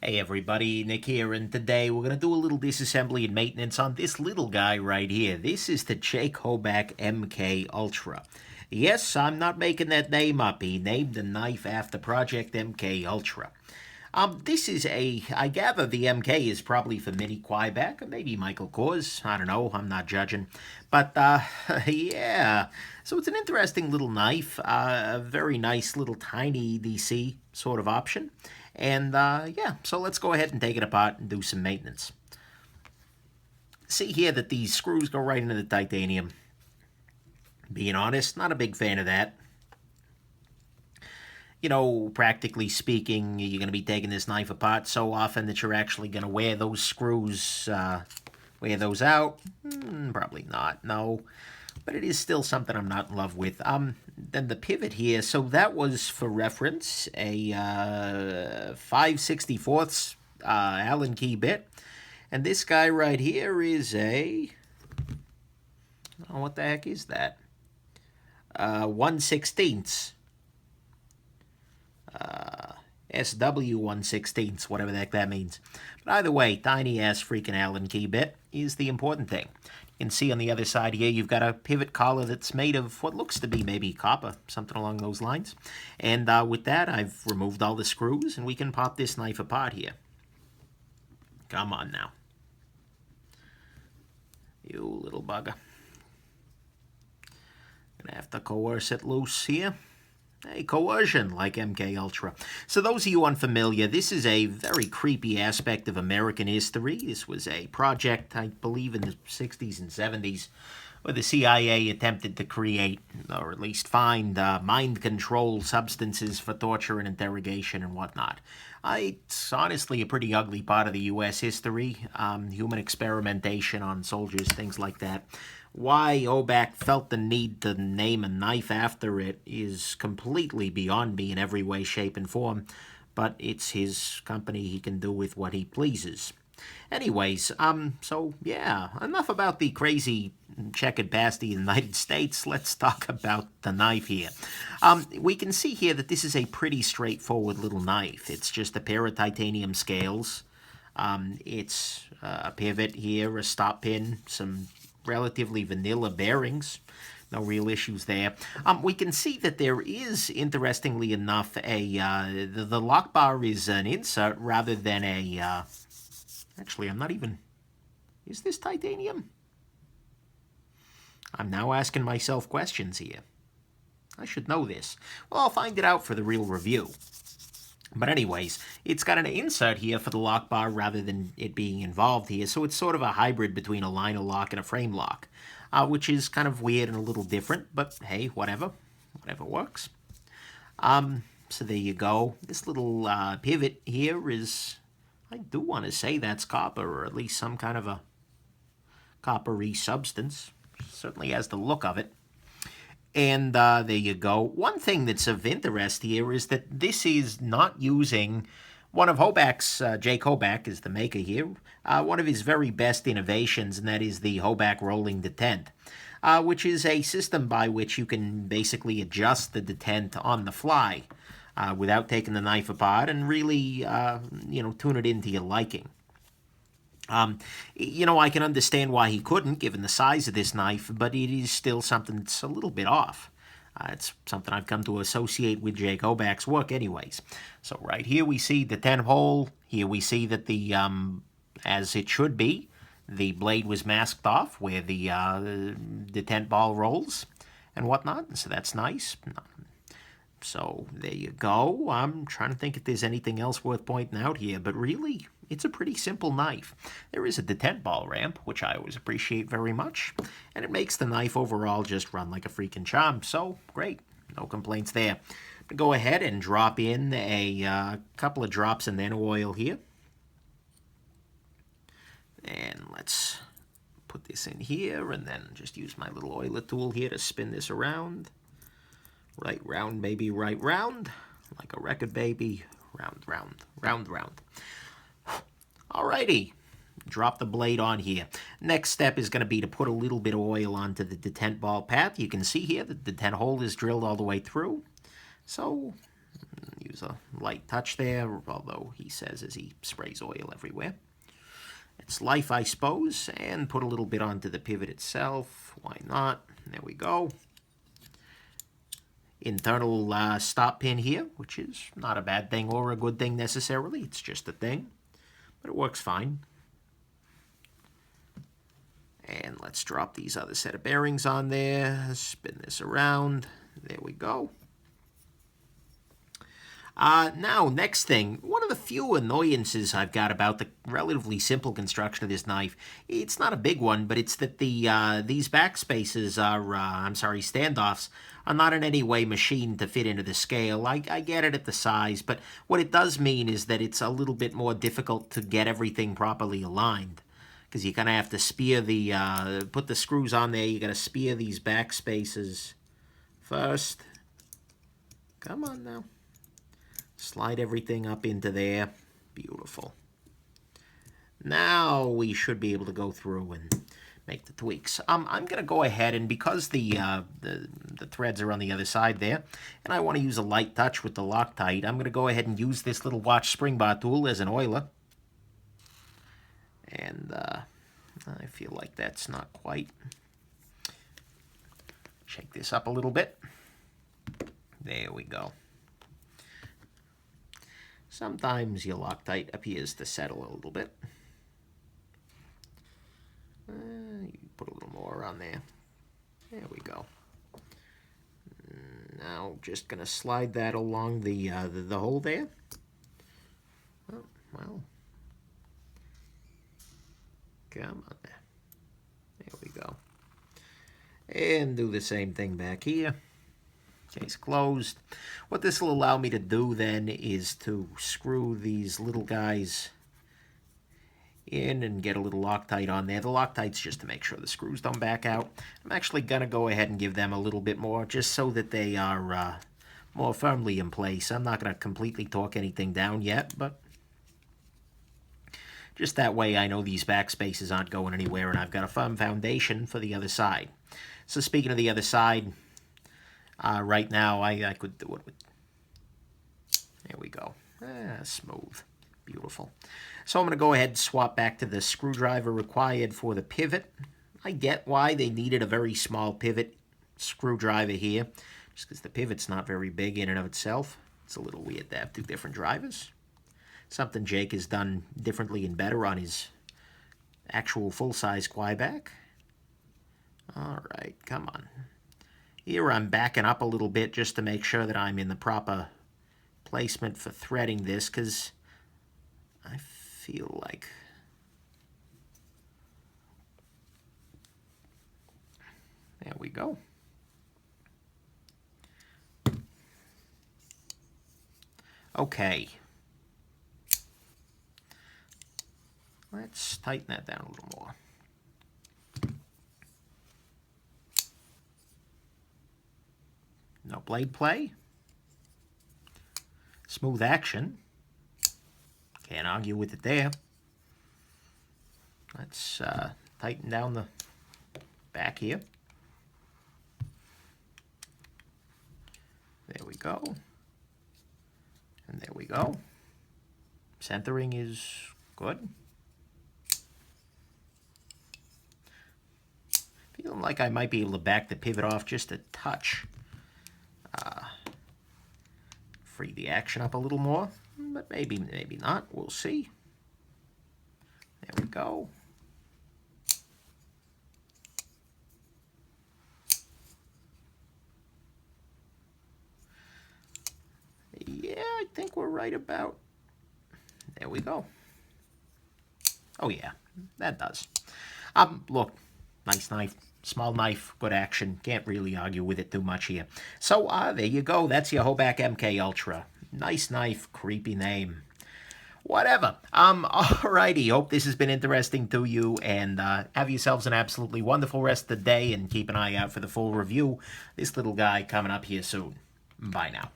Hey everybody, Nick here, and today we're going to do a little disassembly and maintenance on this little guy right here. This is the Jake Hoback MKUltra. Yes, I'm not making that name up. He named the knife after Project MKUltra. This is I gather the MK is probably for Mini Quieback, or maybe Michael Kors. I don't know, I'm not judging. But, yeah. So it's an interesting little knife, a very nice little tiny DC sort of option. And, yeah, so let's go ahead and take it apart and do some maintenance. See here that these screws go right into the titanium. Being honest, not a big fan of that. You know, practically speaking, you're going to be taking this knife apart so often that you're actually going to wear those screws, wear those out. Probably not, no. But it is still something I'm not in love with. Then the pivot here, so that was, for reference, a 5/64 Allen key bit. And this guy right here is a, oh, what the heck is that? 1/16. SW 1/16, whatever the heck that means. But either way, tiny ass freaking Allen key bit is the important thing. You can see on the other side here, you've got a pivot collar that's made of what looks to be maybe copper, something along those lines. And with that, I've removed all the screws, and we can pop this knife apart here. Come on now. You little bugger. Gonna have to coerce it loose here. Hey, coercion, like MKUltra. So those of you unfamiliar, this is a very creepy aspect of American history. This was a project, I believe, in the 60s and 70s, where the CIA attempted to create, or at least find, mind-control substances for torture and interrogation and whatnot. It's honestly a pretty ugly part of the U.S. history, human experimentation on soldiers, things like that. Why Hoback felt the need to name a knife after it is completely beyond me in every way, shape, and form, but it's his company. He can do with what he pleases. Anyways, so yeah, enough about the crazy checkered past the United States. Let's talk about the knife here. We can see here that this is a pretty straightforward little knife. It's just a pair of titanium scales. It's a pivot here, a stop pin, some relatively vanilla bearings. No real issues there. We can see that there is, interestingly enough, the lock bar is an insert rather than a, actually, I'm not even, is this titanium? I'm now asking myself questions here. I should know this. Well, I'll find it out for the real review. But anyways, it's got an insert here for the lock bar rather than it being involved here, so it's sort of a hybrid between a liner lock and a frame lock, which is kind of weird and a little different, but hey, whatever. Whatever works. So there you go. This little pivot here is, I do want to say that's copper, or at least some kind of a coppery substance. Certainly has the look of it. And there you go. One thing that's of interest here is that this is not using one of Hoback's, Jake Hoback is the maker here, one of his very best innovations, and that is the Hoback rolling detent, which is a system by which you can basically adjust the detent on the fly without taking the knife apart and really, tune it into your liking. I can understand why he couldn't, given the size of this knife, but it is still something that's a little bit off. It's something I've come to associate with Jake Hoback's work anyways. So right here we see the 10 hole. Here we see that the, as it should be, the blade was masked off where the detent ball rolls and whatnot. So that's nice. So there you go. I'm trying to think if there's anything else worth pointing out here, but really, it's a pretty simple knife. There is a detent ball ramp, which I always appreciate very much, and it makes the knife overall just run like a freaking charm, so great. No complaints there. Go ahead and drop in a couple of drops of nano oil here. And let's put this in here, and then just use my little oiler tool here to spin this around. Right round, baby, right round. Like a record, baby. Round, round, round, round. Alrighty. Drop the blade on here. Next step is going to be to put a little bit of oil onto the detent ball path. You can see here that the detent hole is drilled all the way through. So, use Gives a light touch there, although he says as he sprays oil everywhere. It's life, I suppose, and put a little bit onto the pivot itself. Why not? There we go. Internal stop pin here, which is not a bad thing or a good thing necessarily. It's just a thing, but it works fine. And let's drop these other set of bearings on there. Spin this around. There we go. Now, next thing, one of the few annoyances I've got about the relatively simple construction of this knife, it's not a big one, but it's that these backspaces are, standoffs, are not in any way machined to fit into the scale. I get it at the size, but what it does mean is that it's a little bit more difficult to get everything properly aligned, because you're going to have to spear put the screws on there. You got to spear these backspaces first. Come on now. Slide everything up into there. Beautiful. Now we should be able to go through and make the tweaks. I'm going to go ahead, and because the threads are on the other side there, and I want to use a light touch with the Loctite, I'm going to go ahead and use this little watch spring bar tool as an oiler. And I feel like that's not quite. Shake this up a little bit. There we go. Sometimes your Loctite appears to settle a little bit. You put a little more on there. There we go. Now, just going to slide that along the hole there. Oh, well. Come on there. There we go. And do the same thing back here. Case closed. What this will allow me to do then is to screw these little guys in and get a little Loctite on there. The Loctite's just to make sure the screws don't back out. I'm actually going to go ahead and give them a little bit more just so that they are more firmly in place. I'm not going to completely torque anything down yet, but just that way I know these back spaces aren't going anywhere and I've got a firm foundation for the other side. So speaking of the other side, right now, I could do it with, there we go, smooth, beautiful. So I'm going to go ahead and swap back to the screwdriver required for the pivot. I get why they needed a very small pivot screwdriver here, just because the pivot's not very big in and of itself. It's a little weird to have two different drivers. Something Jake has done differently and better on his actual full-size Hoback. All right, come on. Here I'm backing up a little bit just to make sure that I'm in the proper placement for threading this, because I feel like there we go. Okay. Let's tighten that down a little more. No blade play. Smooth action. Can't argue with it there. Let's tighten down the back here. There we go. And there we go. Centering is good. Feeling like I might be able to back the pivot off just a touch. Free the action up a little more, but maybe not. We'll see. There we go. Yeah, I think we're right about. There we go. Oh yeah, that does. Look, nice knife. Small knife, good action. Can't really argue with it too much here. So, there you go. That's your Hoback MK Ultra. Nice knife, creepy name. Whatever. Alrighty. Hope this has been interesting to you, and have yourselves an absolutely wonderful rest of the day, and keep an eye out for the full review. This little guy coming up here soon. Bye now.